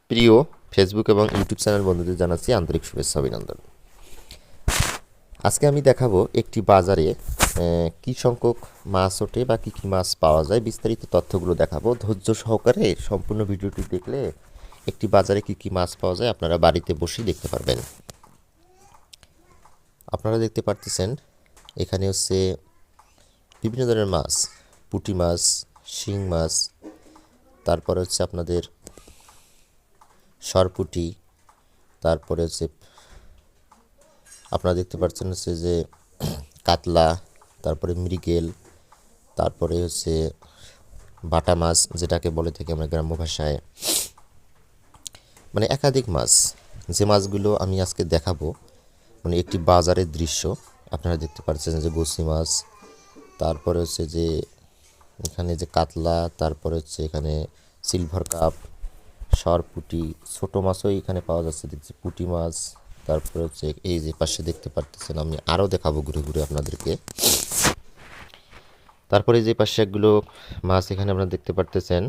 প্রিয় ফেসবুক এবং YouTube channel বন্ধুদের জানাচ্ছি আন্তরিক শুভেচ্ছা অভিনন্দন। আজকে আমি দেখাবো একটি বাজারে কী সংখ্যক মাছ ওঠে বা কী কী মাছ পাওয়া যায়, বিস্তারিত তথ্যগুলো দেখাবো। ধৈর্য সহকারে সম্পূর্ণ ভিডিওটি দেখলে একটি বাজারে কী কী মাছ পাওয়া যায় আপনারা বাড়িতে বসেই দেখতে পারবেন। আপনারা দেখতে পারতেছেন এখানে হচ্ছে বিভিন্ন ধরনের মাছ, পুঁটি মাছ, শিং মাছ, তারপরে হচ্ছে আপনাদের সরপুঁটি, তারপরে হচ্ছে আপনারা দেখতে পাচ্ছেন হচ্ছে যে কাতলা, তারপরে মৃগেল, তারপরে হচ্ছে বাটা মাছ যেটাকে বলে থাকি আমরা গ্রাম্য ভাষায়, মানে একাধিক মাছ। যে মাছগুলো আমি আজকে দেখাবো মানে একটি বাজারের দৃশ্য। আপনারা দেখতে পাচ্ছেন যে বসি মাছ, তারপরে হচ্ছে যে এখানে যে কাতলা, তারপরে হচ্ছে এখানে সিলভার কাপ, সরপুঁটি, ছোটো মাছও এখানে পাওয়া যাচ্ছে দেখছি, পুঁটি মাছ। তারপরে হচ্ছে এই যে পাশে দেখতে পারতেছেন, আমি আরও দেখাবো ঘুরে ঘুরে আপনাদেরকে। তারপরে যে পাশে একগুলো মাছ এখানে আপনারা দেখতে পারতেছেন,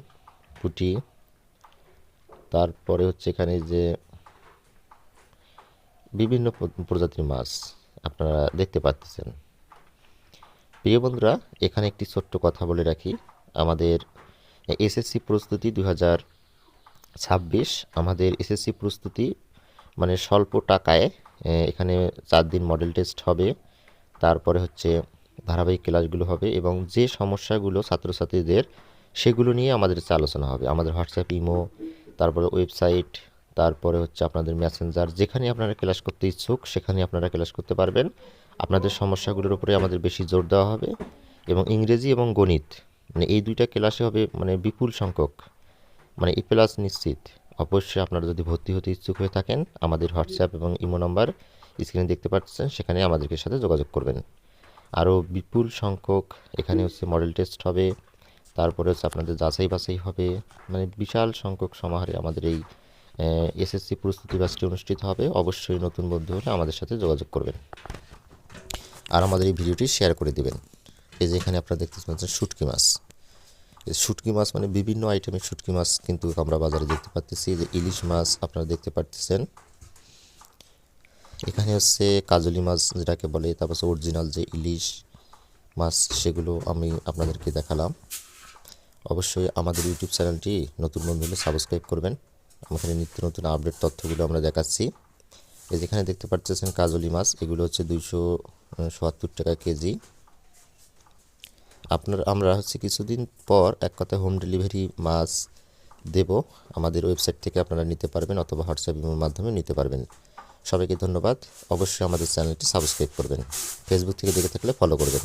পুঁটি। তারপরে হচ্ছে এখানে যে বিভিন্ন প্রজাতির মাছ আপনারা দেখতে পাচ্ছেন। প্রিয় বন্ধুরা, এখানে একটি ছোট্ট কথা বলে রাখি, আমাদের এসএসসি প্রস্তুতি 2026, আমাদের এসএসসি প্রস্তুতি মানে স্বল্প টাকায় এখানে 4 দিন মডেল টেস্ট হবে, তারপরে হচ্ছে ধারাবাহিক ক্লাসগুলো হবে এবং যে সমস্যাগুলো ছাত্রছাত্রীদের সেগুলো নিয়ে আমাদের কাছে আলোচনা হবে। আমাদের হোয়াটসঅ্যাপ, ইমো, তারপরে ওয়েবসাইট, তারপরে হচ্ছে আপনাদের মেসেঞ্জার, যেখানে আপনারা ক্লাস করতে ইচ্ছুক সেখানে আপনারা ক্লাস করতে পারবেন। আপনাদের সমস্যাগুলোর উপরে আমাদের বেশি জোর দেওয়া হবে এবং ইংরেজি এবং গণিত মানে এই দুইটা ক্লাসে হবে মানে বিপুল সংখ্যক, মানে ই প্লাস নিশ্চিত। অবশ্যই আপনারা যদি ভর্তি হতে ইচ্ছুক হয়ে থাকেন আমাদের হোয়াটসঅ্যাপ এবং ইমো নাম্বার স্ক্রিনে দেখতে পাচ্ছেন, সেখানে আমাদেরকে সাথে যোগাযোগ করবেন। আরও বিপুল সংখ্যক এখানে হচ্ছে মডেল টেস্ট হবে, তারপরে হচ্ছে আপনাদের যাচাই বাছাই হবে, মানে বিশাল সংখ্যক সমাহারে আমাদের এই এসএসসি প্রস্তুতি ব্যাচটি অনুষ্ঠিত হবে। অবশ্যই নতুন বন্ধু হলে আমাদের সাথে যোগাযোগ করবেন আর আমাদের এই ভিডিওটি শেয়ার করে দেবেন। এই যে এখানে আপনারা দেখতে পাচ্ছেন শুটকি মাছ। এই শুটকি মাছ মানে বিভিন্ন আইটেমের শুটকি মাছ কিন্তু আমরা বাজারে দেখতে পাচ্ছি। যে ইলিশ মাছ আপনারা দেখতে পাচ্ছেন, এখানে হচ্ছে কাজলি মাছ যেটাকে বলে, তারপর হচ্ছে অরিজিনাল যে ইলিশ মাছ সেগুলো আমি আপনাদেরকে দেখালাম। অবশ্যই আমাদের ইউটিউব চ্যানেলটি নতুন বন্ধু হলে সাবস্ক্রাইব করবেন, আমাদের নিত্য নতুন আপডেট তথ্যগুলো আমরা দেখাচ্ছি। এই যেখানে দেখতে পাচ্ছেন কাজলি মাছ, এগুলো হচ্ছে 270 টাকা কেজি। আমরা হচ্ছে কিছুদিন পর এক কথায় হোম ডেলিভারি মাছ দেব, আমাদের ওয়েবসাইট থেকে আপনারা নিতে পারবেন অথবা হোয়াটসঅ্যাপের মাধ্যমে নিতে পারবেন। সবাইকে ধন্যবাদ। অবশ্যই আমাদের চ্যানেলটি সাবস্ক্রাইব করবেন, ফেসবুক থেকে দেখে থাকলে ফলো করবেন।